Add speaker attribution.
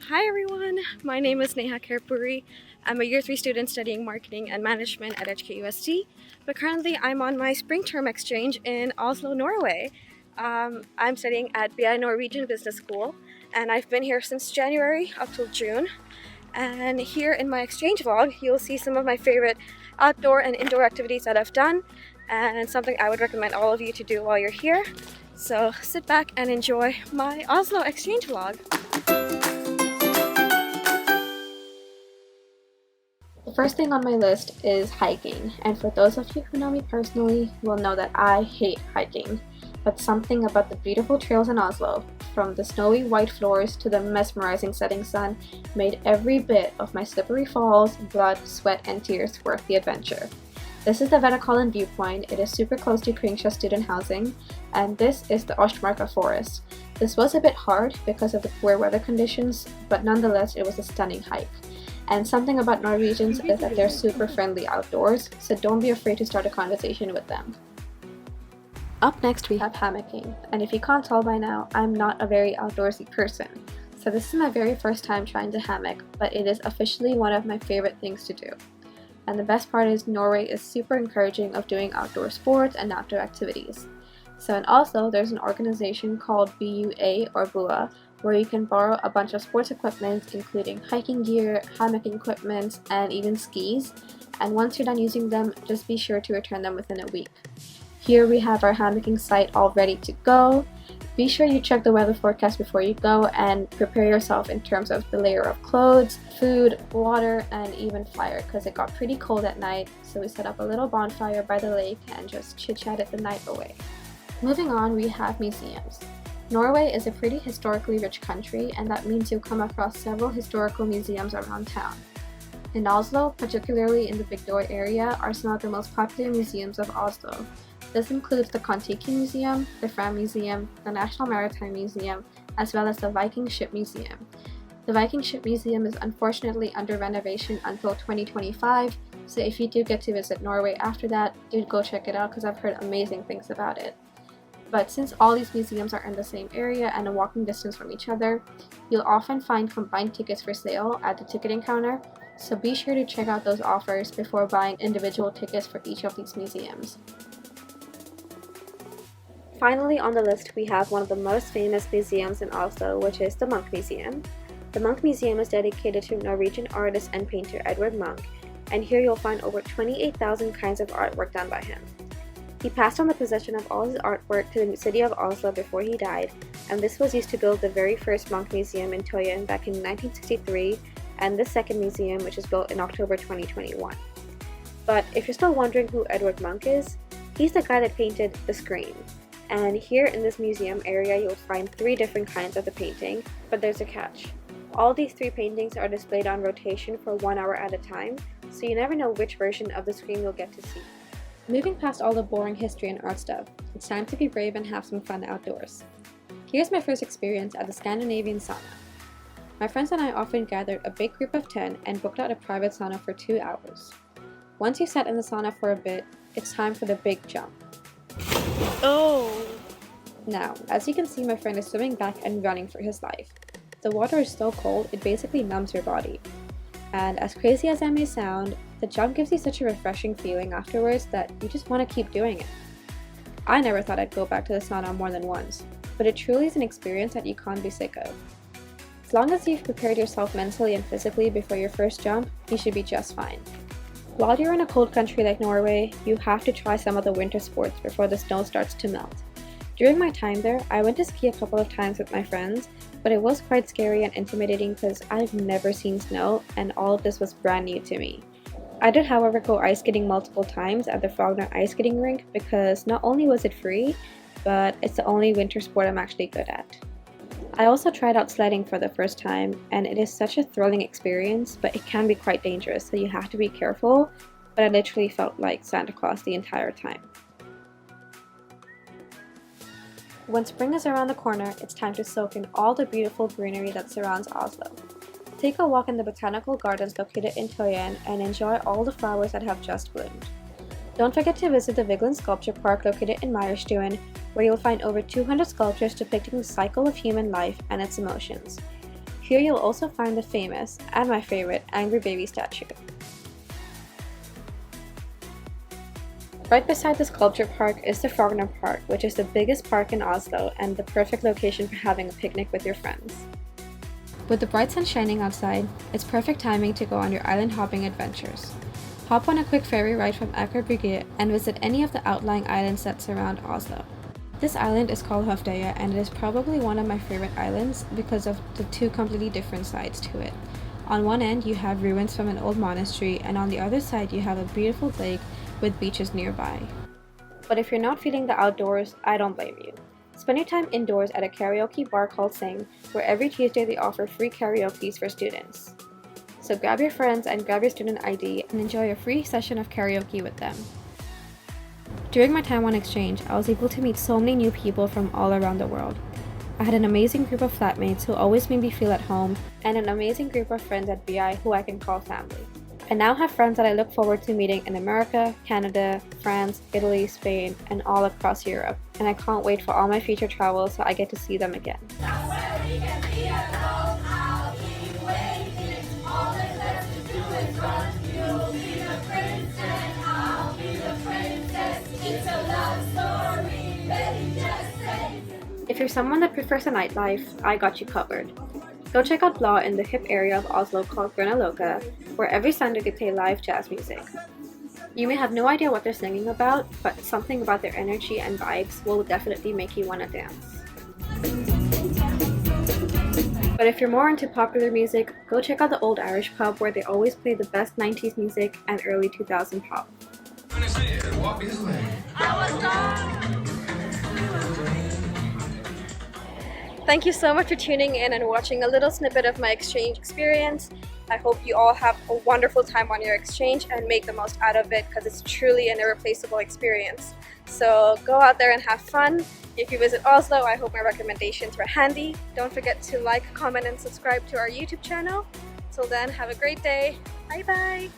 Speaker 1: Hi everyone, my name is Neha KHAIRPURI. I'm a Year 3 student studying Marketing and Management at HKUST, but currently I'm on my spring term exchange in Oslo, Norway. I'm studying at Norwegian Business School, and I've been here since January up till June. And here in my exchange vlog, you'll see some of my favorite outdoor and indoor activities that I've done, and something I would recommend all of you to do while you're here. So sit back and enjoy my Oslo exchange vlog.
Speaker 2: The first thing on my list is hiking, and for those of you who know me personally, will know that I hate hiking. But something about the beautiful trails in Oslo, from the snowy white floors to the mesmerizing setting sun, made every bit of my slippery falls, blood, sweat, and tears worth the adventure. This is the Veddakollen viewpoint. It is super close to Kringsjå student housing, and this is the Østmarka forest. This was a bit hard because of the poor weather conditions, but nonetheless it was a stunning hike. And something about Norwegians is that they're super friendly outdoors, so don't be afraid to start a conversation with them. Up next we have hammocking, and if you can't tell by now, I'm not a very outdoorsy person. So this is my very first time trying to hammock, but it is officially one of my favorite things to do. And the best part is Norway is super encouraging of doing outdoor sports and outdoor activities. So in Oslo, there's an organization called BUA or BUA, where you can borrow a bunch of sports equipment including hiking gear, hammocking equipment, and even skis. And once you're done using them, just be sure to return them within a week. Here we have our hammocking site all ready to go. Be sure you check the weather forecast before you go and prepare yourself in terms of the layer of clothes, food, water, and even fire, because it got pretty cold at night, so we set up a little bonfire by the lake and just chit-chatted the night away. Moving on, we have museums. Norway is a pretty historically rich country, and that means you'll come across several historical museums around town. In Oslo, particularly in the Big Door area, are some of the most popular museums of Oslo. This includes the Kon-Tiki Museum, the Fram Museum, the National Maritime Museum, as well as the Viking Ship Museum. The Viking Ship Museum is unfortunately under renovation until 2025, so if you do get to visit Norway after that, do go check it out because I've heard amazing things about it. But since all these museums are in the same area and a walking distance from each other, you'll often find combined tickets for sale at the ticketing counter, so be sure to check out those offers before buying individual tickets for each of these museums. Finally on the list we have one of the most famous museums in Oslo, which is the Munch Museum. The Munch Museum is dedicated to Norwegian artist and painter Edvard Munch, and here you'll find over 28,000 kinds of artwork done by him. He passed on the possession of all his artwork to the city of Oslo before he died, and this was used to build the very first Munch Museum in Tøyen back in 1963, and the second museum, which was built in October 2021. But if you're still wondering who Edvard Munch is, he's the guy that painted The Scream. And here in this museum area you'll find 3 different kinds of the painting, but there's a catch. All these 3 paintings are displayed on rotation for 1 hour at a time, so you never know which version of The Scream you'll get to see. Moving past all the boring history and art stuff, it's time to be brave and have some fun outdoors. Here's my first experience at the Scandinavian sauna. My friends and I often gathered a big group of 10 and booked out a private sauna for 2 hours. Once you sat in the sauna for a bit, it's time for the big jump.
Speaker 1: Oh!
Speaker 2: Now, as you can see, my friend is swimming back and running for his life. The water is so cold, it basically numbs your body. And as crazy as that may sound, the jump gives you such a refreshing feeling afterwards that you just want to keep doing it. I never thought I'd go back to the sauna more than once, but it truly is an experience that you can't be sick of. As long as you've prepared yourself mentally and physically before your first jump, you should be just fine. While you're in a cold country like Norway, you have to try some of the winter sports before the snow starts to melt. During my time there, I went to ski a couple of times with my friends, but it was quite scary and intimidating because I've never seen snow and all of this was brand new to me. I did however go ice skating multiple times at the Frogman ice skating rink because not only was it free, but it's the only winter sport I'm actually good at. I also tried out sledding for the first time, and it is such a thrilling experience, but it can be quite dangerous, so you have to be careful, but I literally felt like Santa Claus the entire time. When spring is around the corner, it's time to soak in all the beautiful greenery that surrounds Oslo. Take a walk in the botanical gardens located in Tøyen and enjoy all the flowers that have just bloomed. Don't forget to visit the Vigeland Sculpture Park located in Majorstuen, where you'll find over 200 sculptures depicting the cycle of human life and its emotions. Here you'll also find the famous, and my favorite, Angry Baby statue. Right beside the sculpture park is the Frogman Park, which is the biggest park in Oslo and the perfect location for having a picnic with your friends. With the bright sun shining outside, it's perfect timing to go on your island hopping adventures. Hop on a quick ferry ride from HKUST and visit any of the outlying islands that surround Oslo. This island is called Høvdøya, and it is probably one of my favorite islands because of the two completely different sides to it. On one end you have ruins from an old monastery, and on the other side you have a beautiful lake with beaches nearby. But if you're not feeling the outdoors, I don't blame you. Spend your time indoors at a karaoke bar called Sing, where every Tuesday they offer free karaoke's for students. So grab your friends and grab your student ID and enjoy a free session of karaoke with them. During my time on exchange, I was able to meet so many new people from all around the world. I had an amazing group of flatmates who always made me feel at home, and an amazing group of friends at BI who I can call family. I now have friends that I look forward to meeting in America, Canada, France, Italy, Spain, and all across Europe, and I can't wait for all my future travels so I get to see them again. If you're someone that prefers a nightlife, I got you covered. Go check out Bla in the hip area of Oslo called Grønna, where every Sunday they play live jazz music. You may have no idea what they're singing about, but something about their energy and vibes will definitely make you want to dance. But if you're more into popular music, go check out the Old Irish Pub, where they always play the best 90s music and early 2000 pop.
Speaker 1: Thank you so much for tuning in and watching a little snippet of my exchange experience. I hope you all have a wonderful time on your exchange and make the most out of it, because it's truly an irreplaceable experience. So go out there and have fun. If you visit Oslo, I hope my recommendations were handy. Don't forget to like, comment, and subscribe to our YouTube channel. Till then, have a great day. Bye bye.